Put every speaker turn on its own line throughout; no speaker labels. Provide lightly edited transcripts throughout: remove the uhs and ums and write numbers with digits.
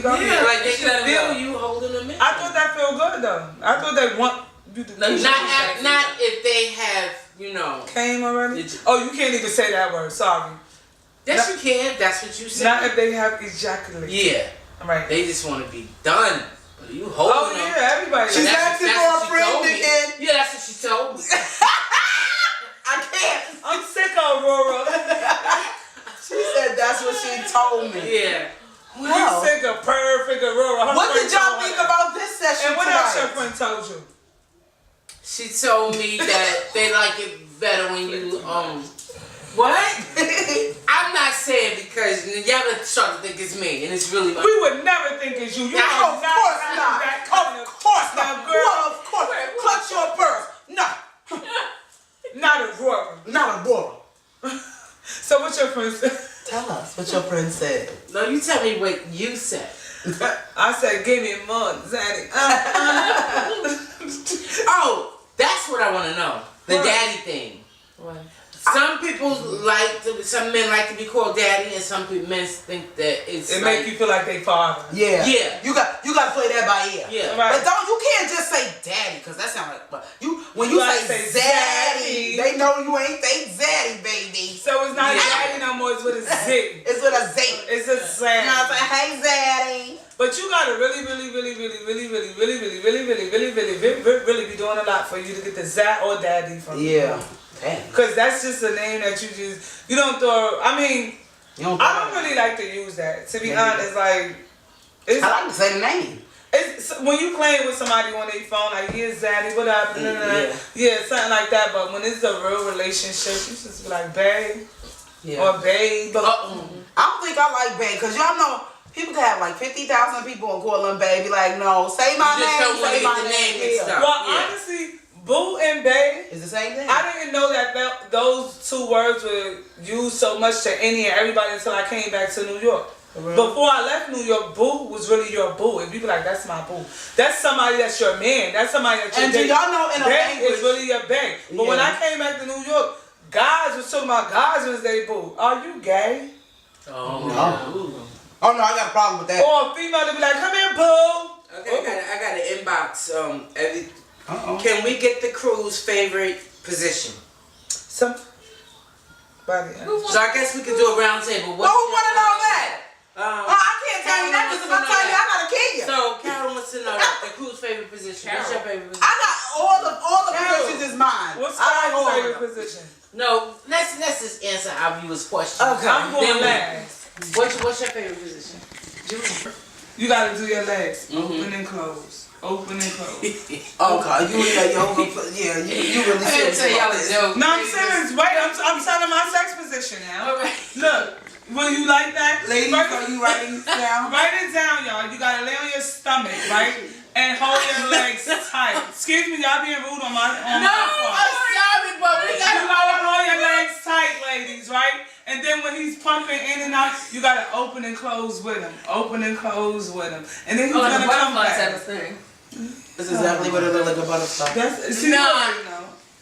go.
Yeah, like they can feel you holding them in.
I thought that felt good though. I thought they want you to.
Not if they have, you know.
Came already? Oh, you can't even say that word. Sorry.
Yes, you can. That's what you said.
Not if they have ejaculated.
Yeah.
Right.
They just want to be done. But you holding them.
Oh yeah, everybody.
She's asking for a friend again.
Yeah, that's what she told me.
I can't.
I'm sick of Aurora.
She said that's what she told me.
Yeah.
Wow. You sick of perfect Aurora.
What did y'all think about this session
And what
tonight?
else your friend told you?
She told me that they like it better when you what? I'm not saying because y'all gonna start to think it's me, and it's really.
We would never think it's you. You
of course not. Of course not, girl. Well, of course. Clutch your purse. No.
Not Aurora.
Not Aurora.
So what your friend said?
Tell us what your friend said.
No, you tell me what you said.
I said, give me more, Zaddy.
Oh, that's what I want to know. The daddy thing.
What?
Some people some men like to be called daddy, and some men think that it's.
It make you feel like they father.
Yeah.
Yeah.
You got to play that by ear.
Yeah.
Right.
But you can't just say daddy, because that sounds like, but when you say zaddy, they know you ain't they zaddy, baby.
So it's not zaddy no more. It's with a Z.
It's with a Z.
It's a zaddy.
You know what I'm saying? Hey, zaddy.
But you gotta really be doing a lot for you to get the Zat or Daddy from me.
Yeah.
Because that's just a name that you don't throw. I mean, I don't really like to use that. To be honest, like,
I like to say the name.
It's when you playing with somebody on their phone, like, here's Zaddy, what up? Yeah, something like that. But when it's a real relationship, you just be like, babe, or babe.
I don't think I like babe, because y'all know. People can have like 50,000 people and call them baby. Like, no, say my name, say my name.
Well, honestly, boo and bae
is the same thing.
I didn't know that those two words were used so much to any and everybody until I came back to New York. Really? Before I left New York, boo was really your boo. And people like, that's my boo. That's somebody that's your man. That's somebody that's your
And do y'all know in a language
is really your bae. But when I came back to New York, guys was talking about guys was they boo. Are you gay?
Oh, no.
Oh no, I got a problem with that.
Or a female to be like, come here, boo.
Okay, I got an inbox. Can we get the crew's favorite position?
So
I guess we could do a round table.
Who want to know that? I can't tell you that because if I tell you, I gotta kill you.
So Carol wants to know the crew's favorite position. What's your favorite position?
I got all the positions is mine.
What's
your
favorite position?
No, let's just answer our viewers' question.
Okay, I'm going last.
What's your favorite position?
You gotta do your legs. Open and close. Open and close.
Oh God, you in that yoga? Yeah, you really serious.
Tell y'all a joke.
No, I'm serious. Wait, I'm telling my sex position now.
All right.
Look, will you like that?
Ladies, are you writing this down?
Write it down, y'all. You gotta lay on your stomach, right? And hold your legs tight. Excuse me, y'all being rude on my
No, I'm sorry, but we
you gotta hold your legs tight, ladies, right? And then when he's pumping in and out, you gotta open and close with him. Open and close with him. And then he's gonna come back.
Type of thing.
This is exactly what it looks like a butterfly.
I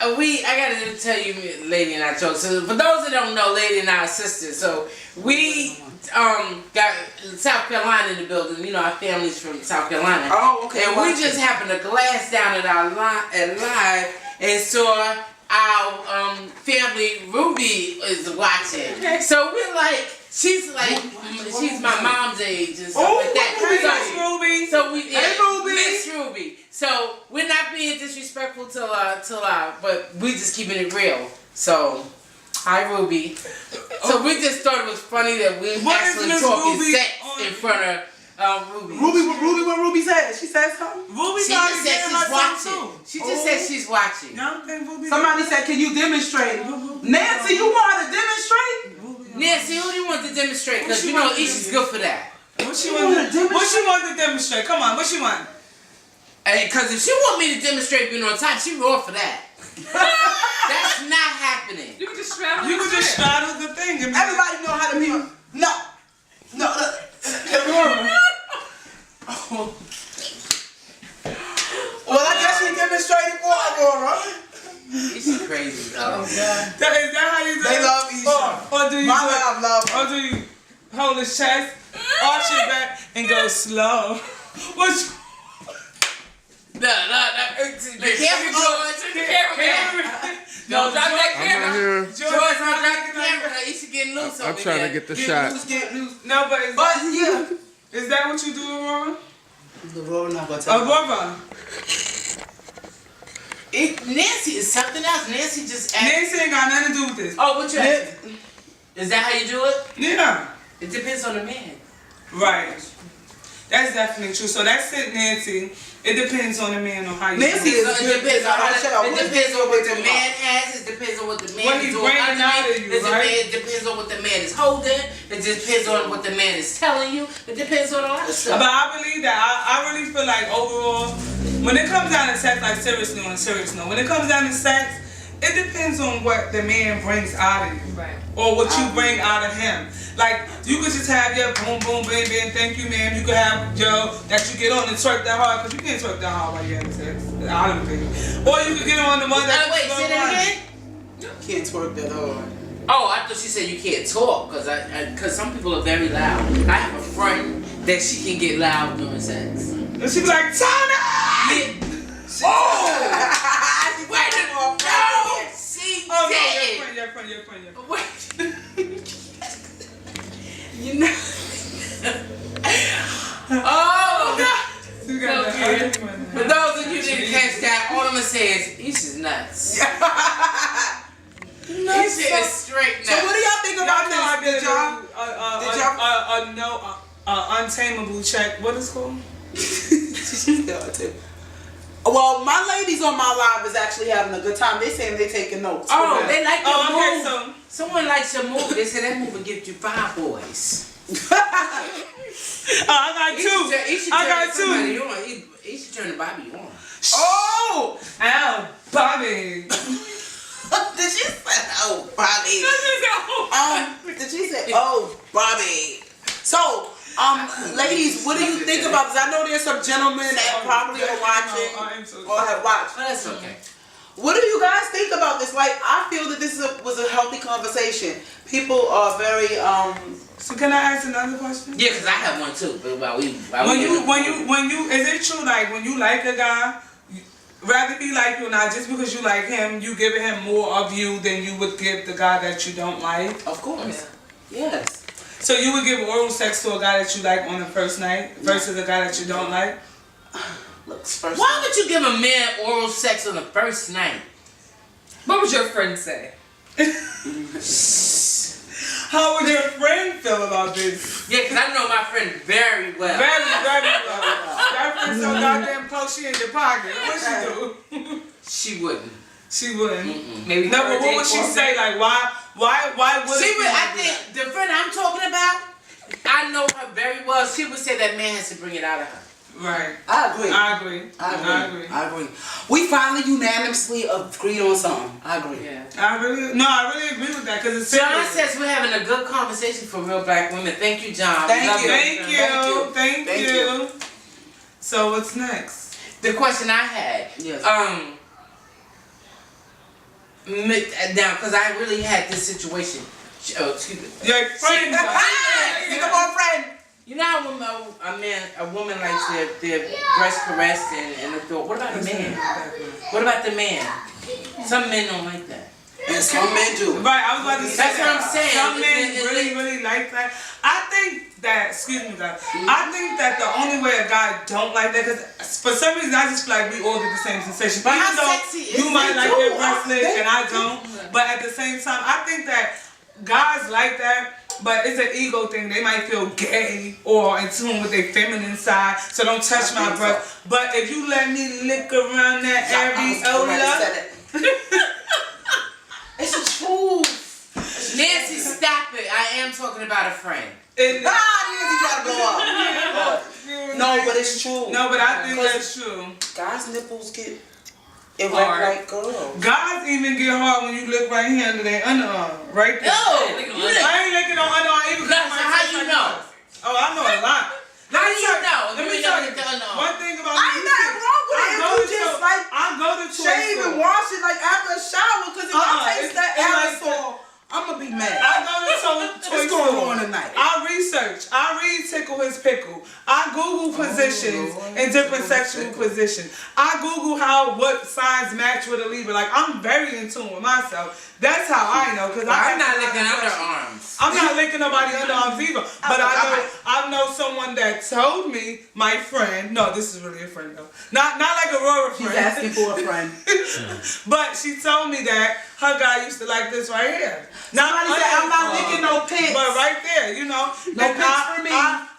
gotta tell you, Lady and I joke. So for those that don't know, Lady and I are sisters. So we got South Carolina in the building. You know, our family's from South Carolina.
Oh, okay.
And we just happened to glance down at our live and saw our family Ruby is watching. So we're like, she's my mom's age and stuff like that.
Ruby.
So we
Hey, Ruby.
Miss Ruby. So we're not being disrespectful till but we just keeping it real. So hi Ruby. So we just thought it was funny that we actually talking sex in front of Ruby.
Ruby, what Ruby said? She said something?
Ruby
She just said she's watching. She just said she's watching.
Somebody said, can you demonstrate? Nancy, you want her to demonstrate?
Nancy, who do you want to demonstrate? Because you know Isha's good for that.
What she want to demonstrate? Come on, what she want?
Because if she want me to demonstrate being on top, she raw for that. That's not happening.
You can just straddle.
You can just straddle the thing.
Everybody know how to be. No. Well, I guess she demonstrated for Aurora.
Isha's crazy. Oh, God.
Is that how you do it?
They love Isha.
Or do you
My love.
Or do you hold his chest, arch it back, and go slow. What?
No. The camera, George. Don't drop that camera.
George,
don't drop the camera. You should get loose over
I'm trying to get the shot.
Get loose.
No, but
yeah.
Is that what you do, Aurora?
The Aurora not gonna tell
Aurora.
Nancy is something else. Nancy just asked.
Nancy ain't got nothing to do with this.
Oh, what you asking? Is that how you do it?
Yeah.
It depends on the man.
Right. That's definitely true. So that's it, Nancy. It depends on the man on how you
Nancy
do it.
is
It depends on
It
depends on what the man has. It depends on what the man
What
is
he's
doing.
bringing out of you, right?
It depends on what the man is holding. It depends on what the man is telling you. It depends on a lot of stuff.
But I believe that I really feel like overall, when it comes down to sex, like seriously on a serious note, when it comes down to sex, it depends on what the man brings out of you.
Right.
Or what you bring out of him. Like, you could just have your boom, boom, bang, bang, thank you, ma'am. You could have your, that you get on and twerk that hard, because you can't twerk that hard while you're having sex. I don't think. Or you could get on the one that
Wait, say that again?
Can't twerk that hard.
Oh, I thought she said you can't talk, because some people are very loud. I have a friend that she can get loud during sex.
And she be like, Tana!
Yeah.
Oh!
Wait a minute. No! She
Oh,
did.
no, your friend.
Wait. You know. Oh, God.
You got
Okay.
the other one.
For those of you who didn't catch that, all I'm going to say is, Isha's nuts. Isha is straight nuts.
So what do y'all think about
Y'all know I
this?
did a untamable check. What is it called?
Well, my ladies on my live is actually having a good time. They saying they taking notes.
Oh, they like your
okay,
move. Someone likes your move. They said that move will give you 5 boys.
I got 2. I got 2.
He should turn the Bobby on.
Oh!
Ow, Bobby.
Did she say, oh, Bobby? Did she say, oh, Bobby? So, ladies, what do you think about this? I know there's some gentlemen that probably are watching or have watched.
Oh, that's okay.
What do you guys think about this? Like, I feel that this was a healthy conversation. People are very,
So can I ask another question?
Yeah, because I have one too. But
when you, is it true, like, when you like a guy, rather he like you or not, just because you like him, you giving him more of you than you would give the guy that you don't like?
of course.
Yeah. Yes.
So you would give oral sex to a guy that you like on the first night versus a guy that you don't like?
Looks first.
Why would you give a man oral sex on the first night?
What would your friend say?
How would your friend feel about this?
Yeah, because I know my friend very well.
Very well. That friend so goddamn close, she in your pocket. What she do?
She wouldn't.
She wouldn't.
Maybe.
No, but what would she say? Like, why would
She would. I think the friend I'm talking about, I know her very well. She would say that man has to bring it out of her.
Right.
I agree.
I agree.
We finally unanimously agreed on something. I agree.
Yeah.
I really agree with that because it's
John
serious.
says we're having a good conversation for real black women. Thank you, John.
Thank
Love
you.
Thank you. So what's next?
The question I had.
Yes.
Now, because I really had this situation. Oh, excuse me.
Your friend.
Come on, friend.
You know how a woman likes their breast caressed and the throat. What about the man? What about the man? Some men don't like that.
And some men do.
Right, I was about to say
That's what I'm saying.
Some men really like that. I think that, excuse me, guys. I think that the only way a guy don't like that, because for some reason I just feel like we all get the same sensation.
But
Even
how
though
sexy is
you might
it?
like your breast lick and I don't, but at the same time, I think that guys like that. But it's an ego thing. They might feel gay or in tune with their feminine side, so don't touch my breast. But if you let me lick around that areola,
it's the truth.
Nancy, stop it. I am talking about a friend.
Nancy gotta go up. No, but it's true.
No, but I think that's true.
Guys' nipples get erect like girls.
Guys even get hard when you look right here under their underarm, right there.
No,
I ain't looking on underarm even because
how you know?
Oh, I know a lot.
How do you know?
Let me tell you one thing about me.
I ain't nothing wrong with it. If you just like
I go to
shave and wash it like after a shower, because if I taste that aerosol, I'm gonna be mad.
I go to toy
What's going on tonight?
I research. I read Tickle His Pickle. I I Google positions in different sexual positions. I Google what signs match with a Libra. Like, I'm very in tune with myself. That's how I know. Cause
I'm not licking underarms.
I'm not licking nobody underarms either. But I know someone that told me, my friend. No, this is really a friend though. Not like a Aurora friend.
She's asking for a friend.
But she told me that her guy used to like this right here.
Somebody said I'm not licking no pits.
But right there, you know.
No pits for me.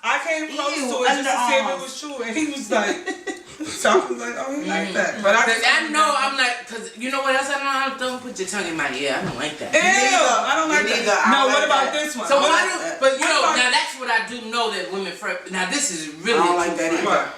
I came close to it just to see if it was true, and he was like, so I was like, oh, he like that. But
I know I'm not, cause you know what else I know? Don't put your tongue in my ear. I don't like that.
Ew, I don't like that. No, what about this one?
So but you know, now that's what I do know that women. Now this is really.
I don't like that either.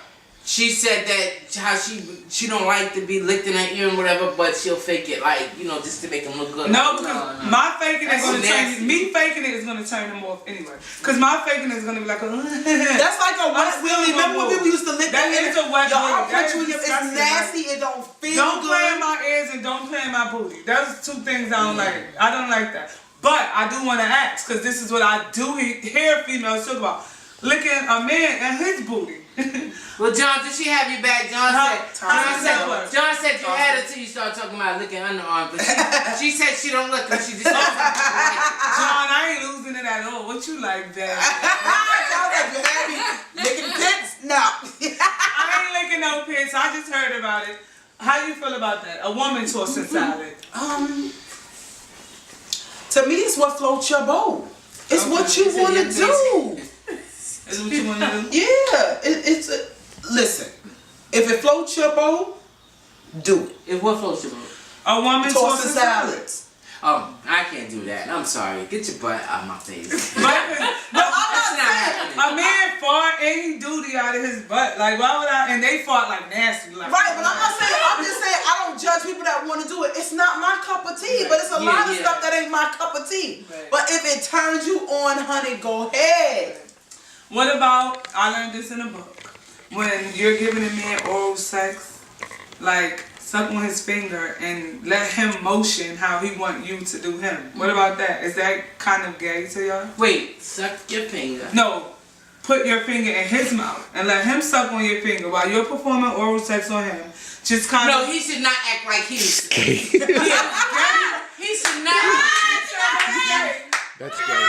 She said that how she don't like to be licked in her ear and whatever, but she'll fake it like, you know, just to make him look good.
No, because my faking is gonna turn you. Me faking it is gonna turn him off anyway. Cause my faking is gonna be like a.
That's like a wet willy. Remember when people used to lick
that is a wet willy.
It's nasty. It don't feel
don't
good.
Don't play in my ears and don't play in my booty. Those two things I don't like. I don't like that. But I do want to ask, cause this is what I do hear females talk about: licking a man and his booty.
Well, John, did she have you back? John said you had it till you started talking about licking underarms. But she said she don't lick them. She just. John,
I ain't losing it at all. What you like, Dad?
Sounds like you had me licking pits. No,
I ain't licking no pits. I just heard about it. How you feel about that? A woman tossing salad.
To me, it's what floats your boat. It's what you want to do.
Is what you want to do?
Yeah, listen. If it floats your boat, do it.
If what floats your boat?
A woman tossing salads.
I can't do that. I'm sorry. Get your butt out of my face.
No, I'm not saying. A man fart any duty out of his butt. Like, why would I? And they fart like nasty. Like,
right, but I'm not saying. I'm just saying I don't judge people that want to do it. It's not my cup of tea, but it's a lot of stuff that ain't my cup of tea. Right. But if it turns you on, honey, go ahead.
What about, I learned this in a book, when you're giving a man oral sex, like suck on his finger and let him motion how he want you to do him. What about that? Is that kind of gay to y'all?
Wait, suck your finger?
No, put your finger in his mouth and let him suck on your finger while you're performing oral sex on him. Just kind of...
No, he should not act like he's gay. He should not.
That's gay.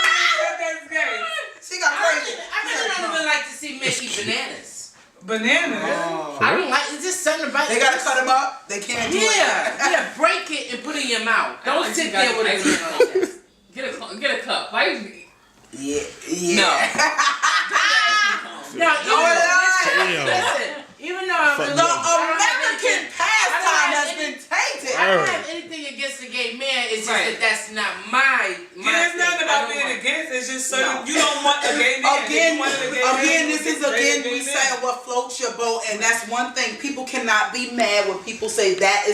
That's gay.
She got crazy.
I really don't even like to see men eat bananas.
Bananas?
Oh.
I don't like, it's just something about
They gotta cut them up. They can't do it.
Yeah, break it and put it in your mouth. Don't sit there with it.
Get a cup. Why you?
Yeah.
No. Listen, even though
the American pastime has been tainted.
I don't have anything against a gay man. It's just that's not my
it's not about being against. It's just certain you don't want a gay man.
Again, this is we saying what floats your boat, and that's one thing. People cannot be mad when people say that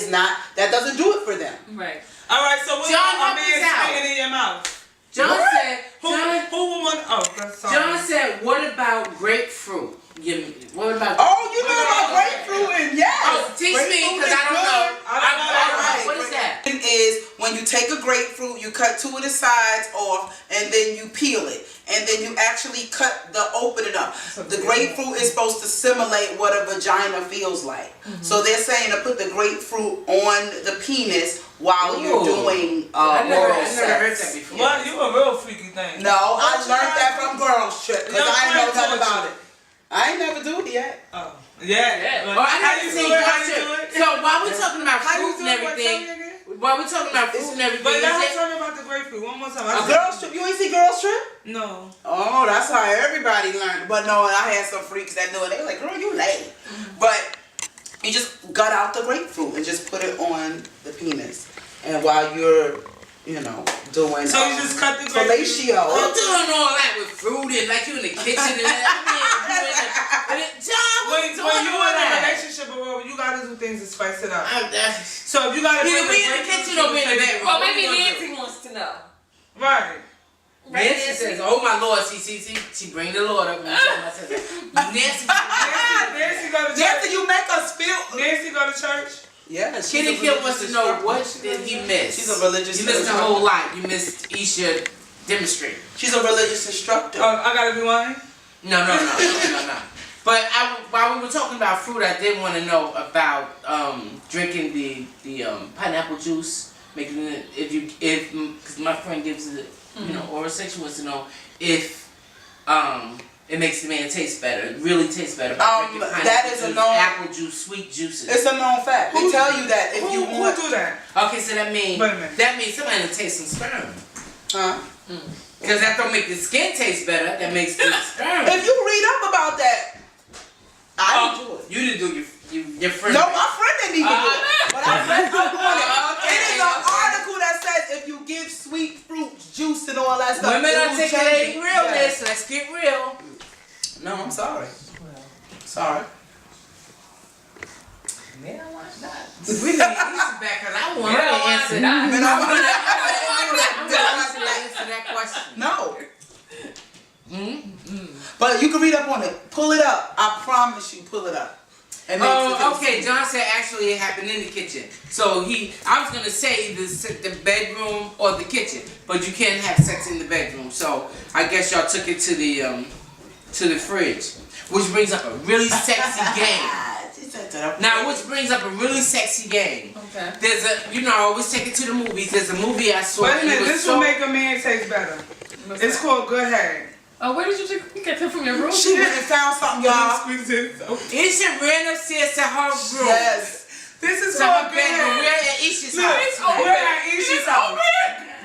doesn't do it for them.
Right.
All right. So what about a man spitting in your mouth?
John said.
John
said, what about grapefruit? What about?
Oh, you know about grapefruit and yes.
Oh, teach me because I don't know. What is that?
It is when you take a grapefruit, you cut two of the sides off, and then you peel it, and then you actually open it up. The grapefruit is supposed to simulate what a vagina feels like. Mm-hmm. So they're saying to put the grapefruit on the penis while you're doing oral sex.
I never heard that before.
Well, you a real freaky thing.
No, I learned that from Girls Trip because I didn't know nothing about it. I ain't never do it yet.
Oh, yeah.
Well, I never seen Girls Trip. So while we're talking about fruit and everything, but let's talk about
the grapefruit one more time.
Girls Trip. You ain't see Girls Trip?
No.
Oh, that's how everybody learned. But no, I had some freaks that knew it. They were like, girl, you late. But you just gut out the grapefruit and just put it on the penis. And while you're, doing
so you just cut the grapefruit.
Fellatio.
I'm doing all that with fruit and like you in the kitchen and
when you in a relationship, you gotta do things to spice it up. So if you gotta
be in the kitchen or be in the bedroom.
Well, maybe Nancy wants to know.
Right.
Nancy says, "Oh my Lord, she bring the Lord up." Nancy
go to church.
Nancy, you make us feel.
Nancy go to church.
Yeah,
Kitty Kill wants to know what did he miss.
She's a religious.
You missed a whole lot. You missed Isha demonstrate.
She's a religious instructor.
I gotta be lying.
No. But while we were talking about fruit, I did want to know about drinking the pineapple juice. Making it because my friend gives it, oral sex, wants to know if it makes the man taste better. It really tastes better by drinking pineapple
that is
juice,
a known
apple juice, sweet juices.
It's a known fact. They tell you that if you want.
Who do that?
Okay, so that means somebody will taste some sperm.
Huh?
Because that don't make the skin taste better. That makes the sperm.
If you read up about that, I didn't do it.
You didn't do your friend.
No, my friend didn't even do it. But I read up on it.
Okay,
It is an article that says if you give sweet fruit juice and all that stuff.
Women are taking realness.
Yes.
Let's get real.
No, I'm sorry. Sorry.
Yeah, why not? We need Lisa back because I want her to answer that.
Man,
I'm gonna answer that question.
No. But you can read up on it. Pull it up. I promise you, pull it up.
Oh, okay. John said actually it happened in the kitchen. So I was gonna say the bedroom or the kitchen, but you can't have sex in the bedroom. So I guess y'all took it to the fridge, which brings up a really sexy game. Now, which brings up a really sexy game.
Okay.
There's I always take it to the movies. There's a movie I saw.
Wait a minute, this will make a man taste better. It's called Good Head.
Oh, where did you get that from your room?
She went and found something, y'all.
Isha ran upstairs to her room.
Yes.
This is
To her
called Good
bedroom.
Head.
We're at Isha's
Look,
house.
we're at Isha's house.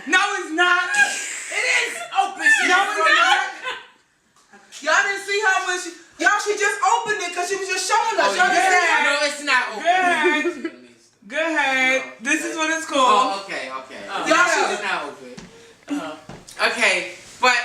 No, it's not.
It is open.
No, it's not. Y'all didn't see her when she just opened it because she was just showing us. Y'all didn't see her.
No, it's not open.
Good Head. Good Head. This is what it's called.
Oh, okay.
Y'all
It's not open. Okay, but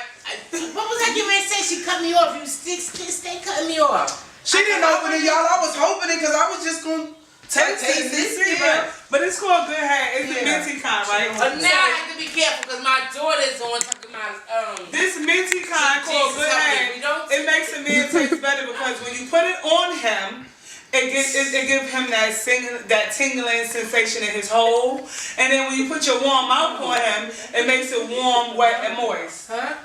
what was that you man say? She cut me off. You stay cutting me off.
She didn't open it, y'all. I was hoping it because I was just going to taste it.
But it's called Good Head. It's the minty kind, right?
Now I have to be careful because my daughter's on talking about
This minty kind called Good Head. It makes a man taste better because when you put it on him, it gives him that tingling sensation in his hole. And then when you put your warm mouth on him, it makes it warm, wet, and moist.
Huh?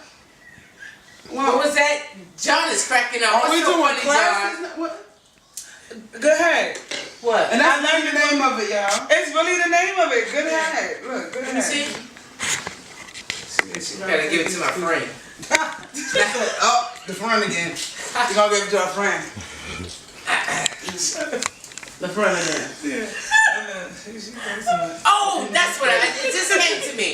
What was that? John is cracking up.
Are we
What's so
doing
funny,
classes?
John?
What?
Good Head.
What?
And that's not the name of it, y'all.
It's really the name of it. Good Head. Look, Good Head.
See?
She
Gotta give it to my friend.
Oh, the friend again. You gonna give it to our friend. The friend again.
Oh, that's what it just came to me.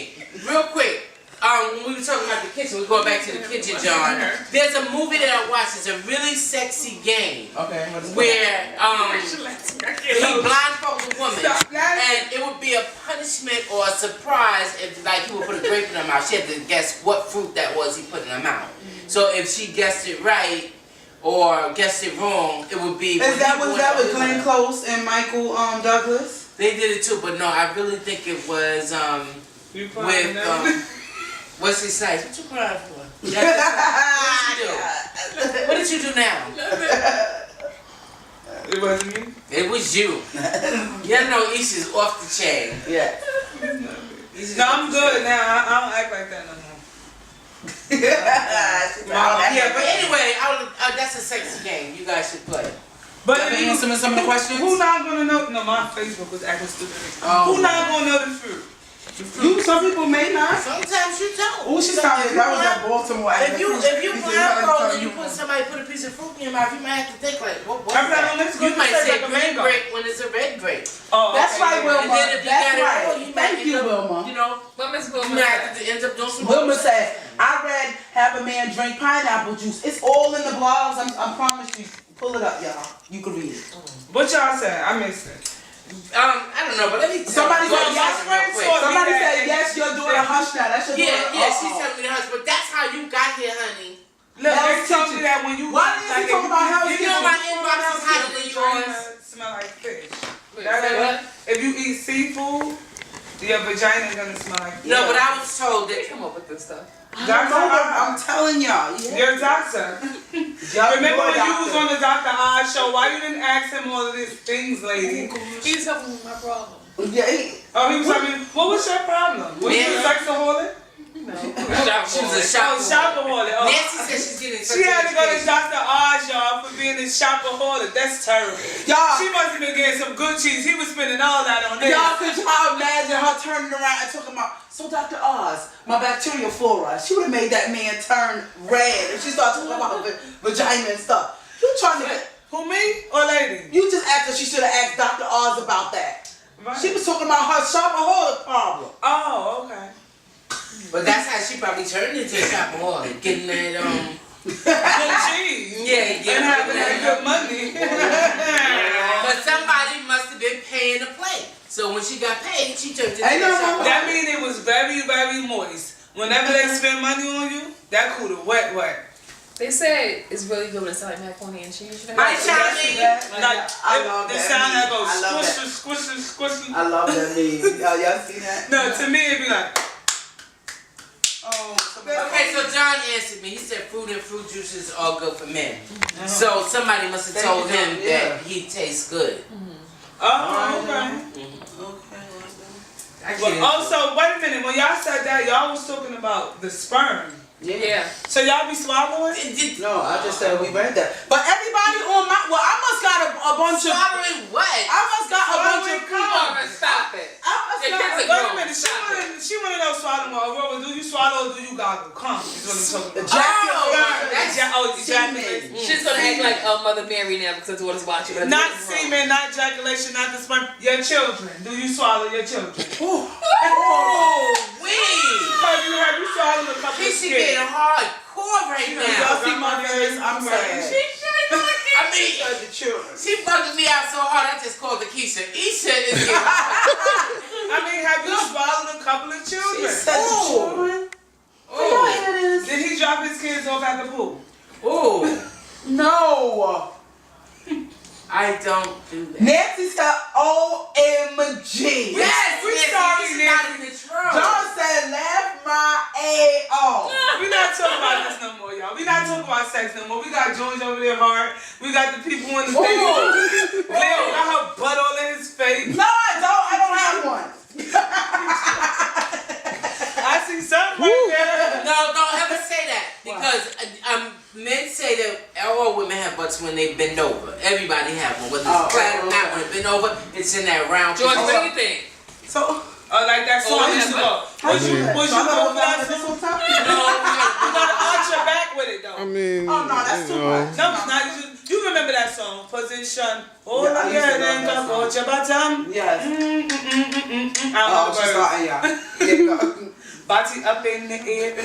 Real quick. When we were talking about the kitchen, we're going back to the kitchen, John. There's a movie that I watched. It's a really sexy game.
Okay.
Where he blindfolds a woman, and it would be a punishment or a surprise if, like, he would put a grape in her mouth. She had to guess what fruit that was he put in her mouth. So if she guessed it right or guessed it wrong, it would be.
Was that with Glenn Close and Michael Douglas?
They did it too, but no, I really think it was with Wesley Snipes. What you crying for? What did you do? What did you do now?
It wasn't me.
It was you. You know Isha's off the chain.
Yeah.
No, I'm good now. I don't act like that no more.
Yeah, but anyway, that's a sexy game. You guys should play.
But
answering some of the questions?
Who not gonna know? No, my Facebook was acting stupid.
Oh.
Who not gonna know the fruit?
Some people may not.
Sometimes you don't.
Oh, she's talking. That was at Baltimore.
If you blindfold and you somebody put a piece of fruit in your mouth, you might have to think like, what was that? You might say green grape when it's a red grape.
Oh,
that's right, Wilma.
And then if you
That's
got it
right.
wrong, you might
Thank you, Wilma.
You know,
What Miss Wilma
you might have to end up doing some.
Wilma said, I read have a man drink pineapple juice. It's all in the blogs. I promise you. Pull it up, y'all. You can read it.
What y'all said? I missed it.
I don't know, but let me tell
Somebody
you.
said yes. Somebody said yes. Your daughter hush now. That's your daughter.
Yeah, she's telling me to hush, but that's how you got here, honey.
Look, they told me that when you.
Why did you talk about how
you know my inbox is hotter than yours?
Smell like fish.
Wait, say what?
If you eat seafood, your vagina is gonna smell like fish.
No, but I was told
They
that.
come up with this stuff.
I'm telling y'all.
Your doctor. Remember when you was on the Dr. Oz show? Why you didn't ask him all of these things, lady?
He's helping with my problem.
Yeah.
Oh, he was telling me, what was your problem? Was you a sexaholic?
No.
She was a shopaholic.
Oh.
Nancy said she's getting.
She had to go to Dr. Oz, y'all, for being a shopaholic. That's terrible.
Y'all,
She must have been getting some good cheese. He was spending all that on this.
y'all, could y'all imagine her turning around and talking about, so Dr. Oz, my bacterial flora, she would have made that man turn red if she started talking about her vagina and stuff. You trying to get...
Who, me or lady?
You just asked her she should have asked Dr. Oz about that.
Right.
She was talking about her shopaholic problem.
Oh, okay.
But that's how she probably turned into a shopaholic, getting that
Good cheese.
yeah,
And having that good money.
But somebody must have been paying to play. So when she got paid, she turned into a
Ain't no-
shopaholic.
That means it was very, very moist. Whenever they spend money on you, that cool to wet.
They say it's really good when it's like macaroni and cheese.
Hi, Charlie.
Like,
I love
the
that
sound that
meme.
goes
I love that.
squishy.
I love that meme. Y'all see that?
No, to me it'd be like,
Oh,
Okay, so John answered me. He said fruit and fruit juices are good for men. So somebody must have told him that he tastes good.
oh, okay. Well, also, wait a minute. When y'all said that, y'all was talking about the sperm.
Yeah.
So y'all be swallowing?
No, I just said we read that. But everybody on my, well, I must got a bunch of,
Swallowing what?
I must got a bunch of
Come on, stop it.
I must
Your
got
kids
Wait
are
a minute. She wanna know swallowing. Aurora, do you swallow or do you goggle? Come, is what I'm talking about. Ejaculation.
She's gonna act like Mother Mary now because her daughter's watching.
Not semen, not ejaculation, not the sperm. Your children. Do you swallow your children?
Oh, wait.
Have you swallowed a couple of
She getting
kids?
hardcore right
Y'all
now.
see my face? I'm sad.
I mean,
The children.
she bugging me out so hard. I just called her Keisha. Isha is getting.
I mean, have you swallowed a couple of children?
Children.
Oh,
Did he drop his kids off at the pool?
oh,
No.
I don't do that.
Nancy said OMG.
Yes,
we
yes,
sorry,
she's not in
Nancy.
the truck.
John said laugh my A off.
We're not talking about this no more, y'all. We're not talking about sex no more. We got George over there hard. We got the people in the thing. Leo got her butt all in his face.
No, I don't have one.
I see something right there.
No, don't ever say that because men say that all women have butts when they bend over. Everybody have one, whether it's flat or not. When it bend over, it's in that round.
George, what do
position.
you think?
So,
Like that song used to go. Was you go for that
this
song?
on top?
You gotta arch your back with it though.
I mean,
Oh, no, that's too much.
No, it's not. You remember that song, Position. Oh,
Yeah, I used to
yeah,
love
then
that
go your bottom.
Yes.
I don't
Oh,
know
she's
the words.
starting, yeah. There you go.
Body up in the air.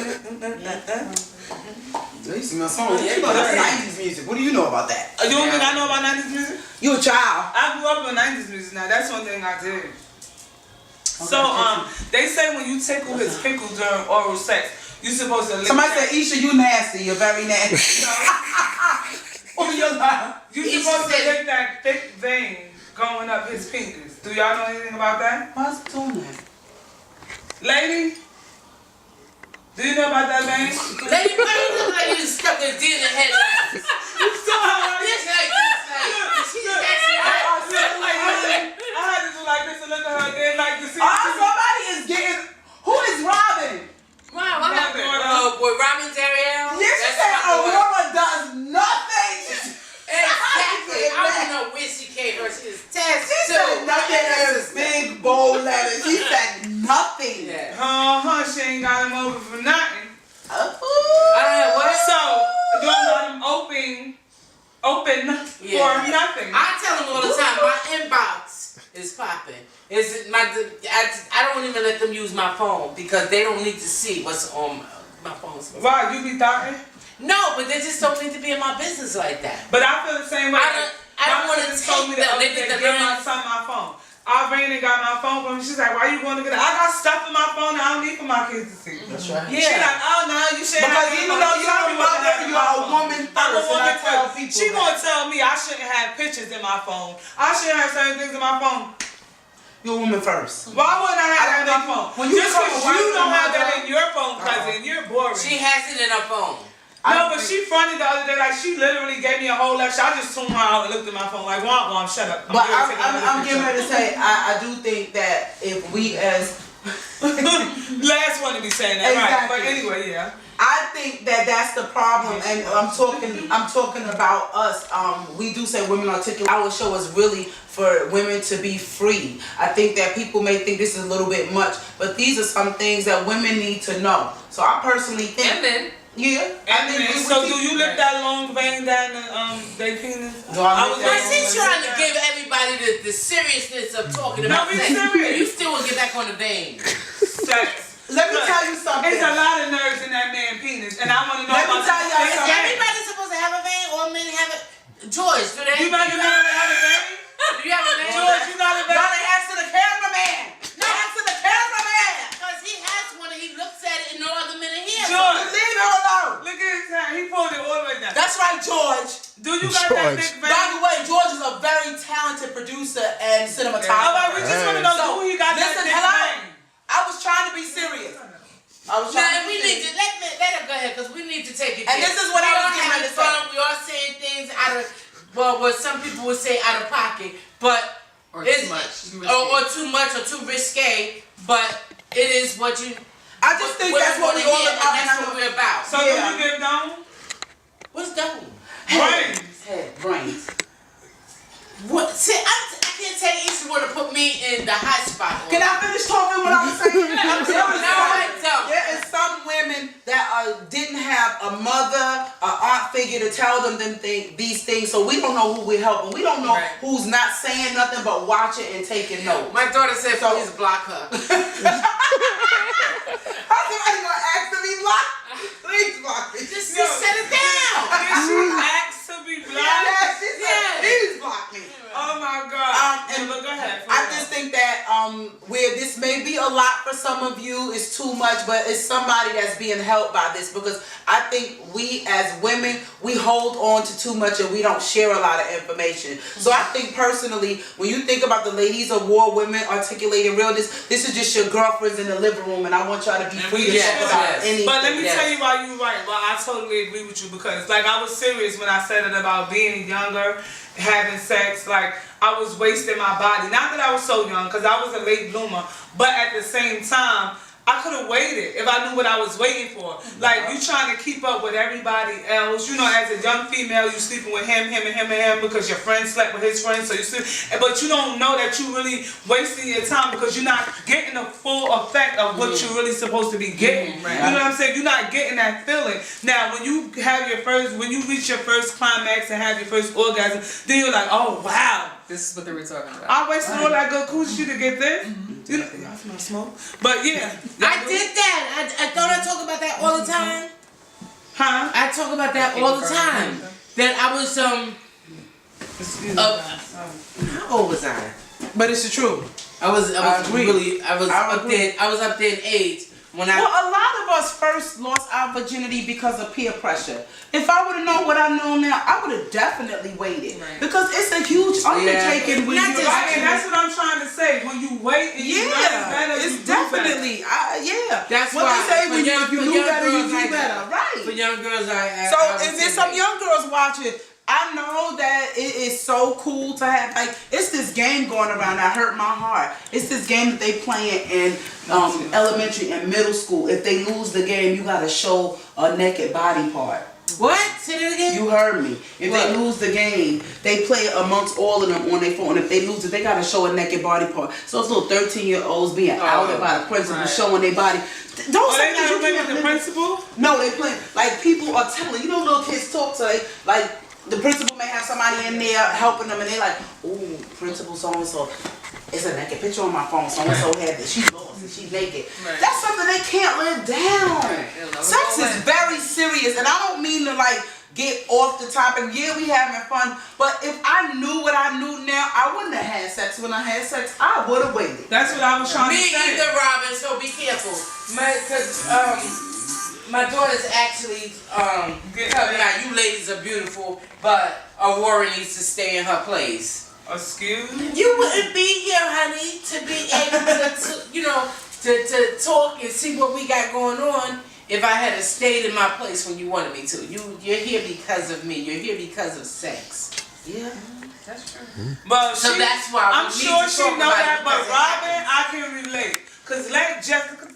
You see my song. You know that's 90s music. What do you know about that?
You don't think I know about 90s music?
You a child.
I grew up on 90s music now. That's one thing I did. So, they say when you tickle his pickle during oral sex, you're supposed to lick
Somebody
that.
said, Isha, you nasty. You're very nasty. Oh, you're lying.
You're
Isha
supposed to
said-
lick that thick vein going up his penis. Do y'all know anything about that?
Why's it doing that?
Lady? Do you know about that vein?
Lady, why you look like you stuck a deer in the headlights?
So,
This like this, like she's actually.
I had to do like this and look at her again, like to see.
Somebody is getting. Who is Robin?
Wow, what happened? Boy, Robin Dariel?
Yes, she said Aurora does nothing.
Exactly. I don't know where she came from. She was tested.
She said nothing in big bold letters. She said nothing.
Yeah.
She ain't got him over for nothing.
I don't know what.
So, you don't got him open for nothing.
I tell them all the time, my inbox is popping. I don't even let them use my phone because they don't need to see what's on my phone.
Why, you be talking?
No, but they just don't need to be in my business like that.
But I feel the same way.
I don't want to
told me
take
that
them. They need to
give my
learn.
son my phone. I ran and got my phone from him. She's like, why you going to get it? I got stuff in my phone that I don't need for my kids to see.
That's right.
She's like, oh no, you shouldn't
Because
have it.
even though you're a mother, you're a woman
I'm a
first. And
woman
I tell
first.
people
She
that.
gonna tell me I shouldn't have pictures in my phone. I shouldn't have certain things in my phone.
You're a woman first.
Why wouldn't I have
I
that in my
don't
phone?
think- when you
Just
become a
because
wife
you don't
and
have that
mother-
in your phone, cousin, you're boring.
She has it in her phone.
No, but she fronted the other day like she literally gave me a whole lecture. I just tuned her out and looked at my phone like, womp womp, shut up.
But
getting ready to take another
I'm
picture.
getting ready to say, I do think that if we as
Last one to be saying that, right? But anyway, yeah.
I think that that's the problem, and I'm talking about us. We do say women articulate. Our show is really for women to be free. I think that people may think this is a little bit much, but these are some things that women need to know. So I personally think.
And then.
Yeah.
So do you lift that long vein down their penis?
She's trying to give everybody the seriousness of talking about sex. You still will get back on the vein.
Sex.
Let me tell you something.
There's a lot of nerves in that man's penis, and I want to know
Let me tell y'all
Is
something.
everybody supposed to have a vein, or men have it? George, do they?
You know you have a vein?
Do you have a vein?
George, you not a vein?
Gotta answer the cameraman.
No.
Answer the cameraman.
Because he has one and he looks at it and no other men are here.
George,
Leave her alone.
look at his hand. He pulled it all the way down.
That's right, George.
Do you got that big vein?
By the way, George is a very talented producer and cinematographer.
All right, we just want to know who he got that big vein.
I was trying to be serious.
We need to let her go ahead because we need to take it.
And this is what I was getting ready to say.
We are saying things out of what some people would say out of pocket, but
Too much.
Or too much or too risque. But it is what you.
I just think that's what we're all about.
That's what we're about.
So do you give down?
What's dome?
Brains. Head. Brains.
What? See, I can't tell each one to put me in the hot spot.
Can I finish talking what I was saying? There is some women that didn't have a mother, an aunt figure to tell them these things, so we don't know who we're helping. We don't know who's not saying nothing but watching and taking notes.
My daughter said, please block her.
How's somebody gonna ask to be blocked? Please block me.
Just set it down.
Did she ask to be blocked?
Yes, she said, please block me.
Oh my God.
And
look ahead.
I just think that where this may be a lot for some of you, it's too much, but it's somebody that's being helped by this, because I think we as women, we hold on to too much and we don't share a lot of information. So I think personally, when you think about the ladies of war, women articulating realness, this is just your girlfriends in the living room, and I want y'all to be free to talk about anything.
But let me tell you why you're right. Well, I totally agree with you, because like I was serious when I said it about being younger, having sex. Like I was wasting my body. Not that I was so young, because I was a late bloomer, but at the same time, I could have waited if I knew what I was waiting for. Like, you trying to keep up with everybody else. You know, as a young female, you sleeping with him, because your friend slept with his friend, so you sleep. But you don't know that you really wasting your time, because you're not getting the full effect of what you're really supposed to be getting. You know what I'm saying? You're not getting that feeling. Now, when you have when you reach your first climax and have your first orgasm, then you're like, oh, wow.
This is what they were talking about.
I wasted all that good coochie to get this. You know, I smell smoke. But yeah.
I did that. I thought I talk about that all the time.
Huh?
I talk about that all the time. That I was
Excuse me.
how old was I?
But it's the truth.
I was up there in age when I.
Well, a lot of us first lost our virginity because of peer pressure. If I would have known what I know now, I would have definitely waited.
Right.
Because it's a huge undertaking when
Not
you
just, and that's what I'm trying to say. When you wait and you learn better,
it's
you
definitely,
That's
what
why
they say, when
if
you knew better, you do better. Right.
For young girls, I
So
would
if
say
there's some
that.
young girls watching, I know that it is so cool to have, like, it's this game going around that hurt my heart. It's this game that they playing in elementary and middle school. If they lose the game, you gotta show a naked body part.
What? Say that again?
You heard me. If they lose the game, they play it amongst all of them on their phone. If they lose it, they gotta show a naked body part. So it's little 13-year-olds being outed by the principal, showing their body. Don't say
they not playing with the principal?
No, they play, like, people are telling, you know, little kids talk, so they, like, the principal may have somebody in there helping them, and they're like, ooh, principal so-and-so, it's a naked picture on my phone, so-and-so had this, she's lost and she's naked.
Right.
That's something they can't live down.
Right.
Sex is very serious, and I don't mean to, like, get off the topic. Yeah, we having fun, but if I knew what I knew now, I wouldn't have had sex. When I had sex, I would have waited.
That's what I was trying to say.
Me either, Robin, so be careful. My daughter's actually coming out. You ladies are beautiful, but Aurora needs to stay in her place.
Excuse me?
You wouldn't be here, honey, to be able to talk and see what we got going on if I had stayed in my place when you wanted me to. You're here because of me. You're here because of sex.
Yeah.
That's true.
But
So that's why
I'm sure she know that, but Robin, I can relate. Cause let Jessica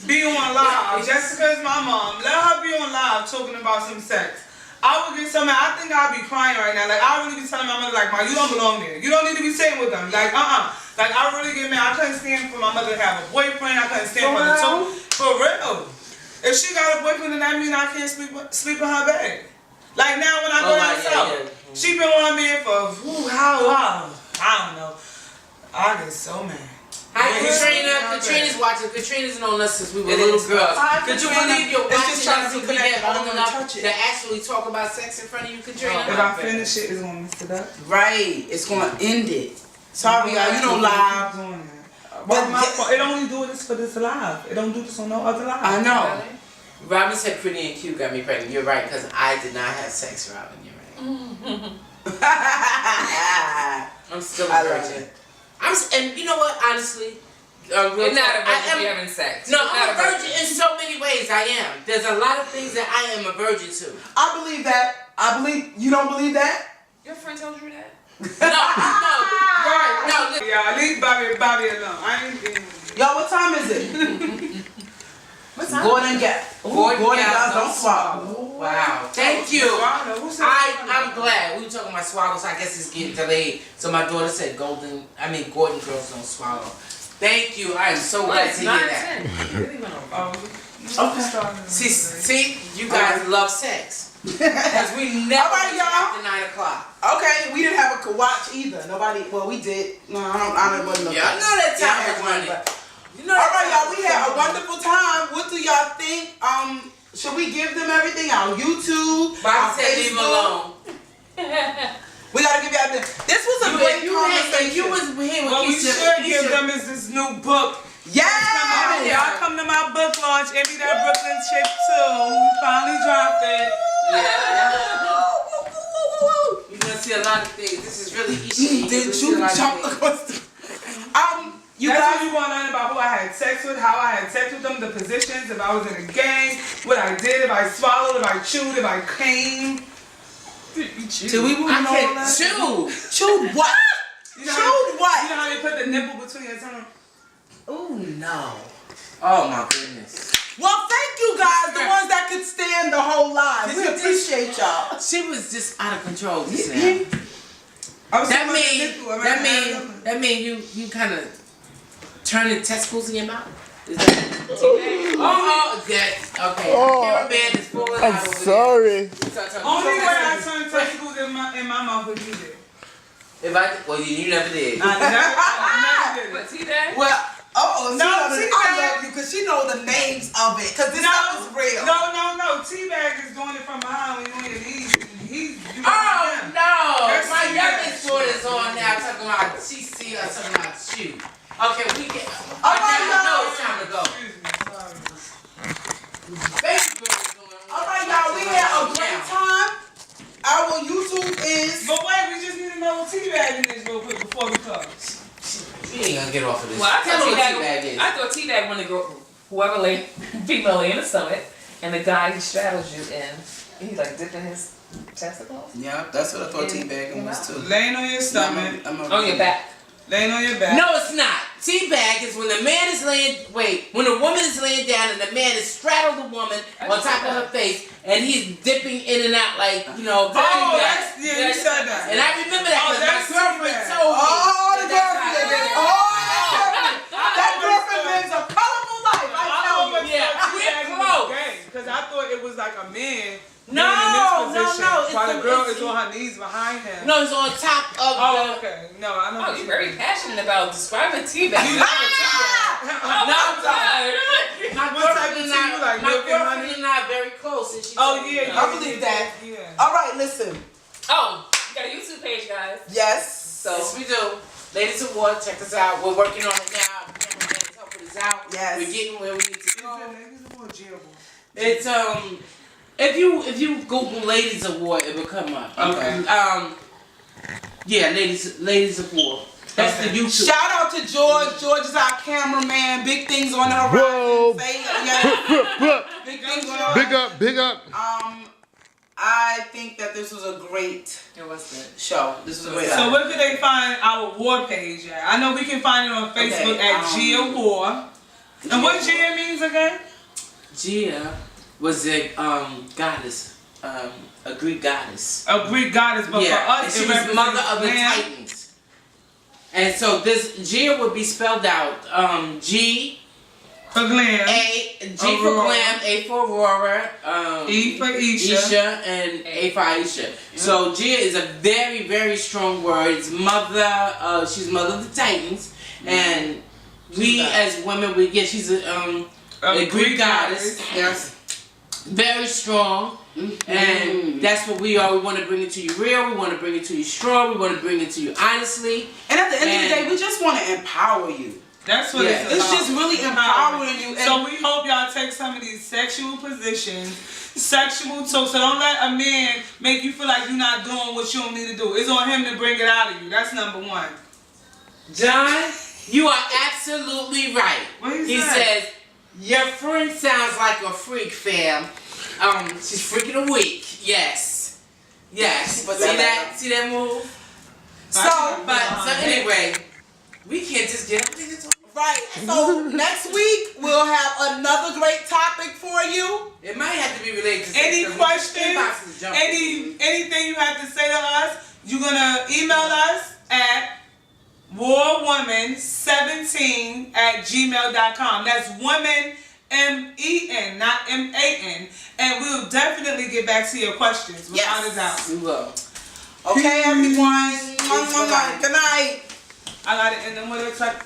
be on live. Jessica is my mom. Let her be on live talking about some sex. I would get so mad. I think I'd be crying right now. Like, I really be telling my mother, like, Ma, you don't belong there. You don't need to be sitting with them. Like, Like, I really get mad. I couldn't stand for my mother to have a boyfriend. I couldn't stand for the two. For real. If she got a boyfriend, then that means I can't sleep in her bed. Like, now when I go down south, she been on me for, how long? I don't know. I get so mad.
Hi, Katrina. Katrina's watching. Katrina's known us since we were little girls. Could you believe you're watching us if we get old enough to actually talk about sex in front of you, Katrina?
If I finish it, it's going to mess it up.
Right. It's going to end it. Sorry, y'all. You don't live.
But it only do this for this live. It don't do this on no other live.
I know.
Robin said pretty and cute got me pregnant. You're right, because I did not have sex, Robin. You're right. I'm still a virgin. And you know what? Honestly,
you're not a virgin. You having sex.
No, I'm a virgin in so many ways. I am. There's a lot of things that I am a virgin to.
I believe that. I believe you don't believe that.
Your friend told you that?
No. Right. No.
Yeah, leave Bobby alone. I ain't dealing with you.
Y'all, what time is it?
What time?
Gordon got don't swallow.
Wow. Thank you. I'm glad. We were talking about swallows. I guess it's getting delayed. So my daughter said Gordon girls don't swallow. Thank you. I am so glad to hear that. Okay. See, you guys love sex. Because we never after 9 o'clock.
Okay, we didn't have a watch either. Nobody. Well, we did. No, I don't know.
Yeah, I know that time was running.
All right, y'all. We had a wonderful time. What do y'all think? Should we give them everything? Our YouTube, our
said leave them alone.
We gotta give y'all this. This was a great conversation.
You was here with
what we should give them is this new book.
Yeah.
Y'all come to my book launch. Emmy that Brooklyn Chick 2. We finally dropped it.
Yeah. You're gonna see a lot of things. This is really easy.
Did you jump across the
You guys, you want to learn about who I had sex with, how I had sex with them, the positions, if I was in a gang, what I did, if I swallowed, if I chewed, if I came.
Till we want to know all that? Chewed what? Chewed what?
You know how they put the nipple between your tongue?
Oh no.
Oh my goodness.
Well, thank you guys, the ones that could stand the whole live. We appreciate y'all.
She was just out of control just now. That mean you kind of turning testicles in your mouth. Is that okay? Okay. Cameraman is falling out. I'm
sorry.
Only way I turn testicles in my mouth is you did.
You never did.
I never did.
What, T-Bag?
Well, I love you because she know the names of it. Because this stuff is real.
No. T-Bag is doing it from behind when you're on your knees.
No. My youngest daughter's on now talking about CC or talking about you. Okay, we get. I know it's time to go.
All right, y'all. We had a great time. Our YouTube is.
But wait, we just need to know what T-Bag is real quick before we close.
We ain't gonna get off of this.
Well,
Tell me what T-Bag is.
I thought T-Bag when the girl, whoever female lay in the stomach, and the guy he straddles you and he's like dipping his testicles.
Yeah, that's what I thought teabagging was too.
Laying on your stomach.
On your back.
Laying on your back.
No, it's not. Teabag is when the man is when the woman is laying down and the man is straddled the woman on top of her face and he's dipping in and out like,
you said that.
And I remember that because my girlfriend told me.
The girlfriend. That girlfriend lives a colorful life. I tell you.
We're close.
Because I thought it was like a man.
No.
While the girl is on her knees behind him.
No, it's on top of
okay. No, I know.
Oh, you're very passionate about describing T-Bag.
My girlfriend and I are very close. And she
I believe that.
Yeah.
All right, listen.
Oh, you got a YouTube page, guys.
Yes.
Yes, we do. Ladies of War, check us out. We're working on it now. Cameraman's helping us out.
Yes.
We're getting where we need to go. It's if you Google Ladies of War, it will come up.
Okay.
Yeah, Ladies of War. That's the YouTube.
Shout out to George. George is our cameraman. Big things on the horizon.
Whoa.
Big things on the horizon.
Big up.
I think that this was a great
It was good.
show. This was a great.
So where can they find our war page at? I know we can find it on Facebook at Gia War. And what Gia means again?
Gia was a goddess, a Greek goddess.
A Greek goddess, but for us,
and she was mother of the Titans. And so this Gia would be spelled out G
for glam,
G for glam, A for Aurora,
E for Isha,
and A for Aisha. So Gia is a very, very strong word. It's mother. She's mother of the Titans, and we as women, she's a Greek goddess.
Yes.
Very strong. And that's what we are. We want to bring it to you real. We want to bring it to you strong. We want to bring it to you honestly.
And at the end of the day, we just want to empower you.
That's what it's about.
It's just really empowering you.
So we hope y'all take some of these sexual positions, sexual talk. So don't let a man make you feel like you're not doing what you don't need to do. It's on him to bring it out of you. That's number one.
John, you are absolutely right.
What
he says, your friend sounds like a freak, fam. She's freaking a week. Yes. Yes. But see that move? So anyway, we can't just get up there.
Right. So next week we'll have another great topic for you.
It might have to be related to
any questions, anything you have to say to us, you're gonna email us at warwoman17@gmail.com. That's woman, MEN, not MAN. And we'll definitely get back to your questions without a doubt.
We will.
Okay, everyone. Good night.
I gotta end them with a type.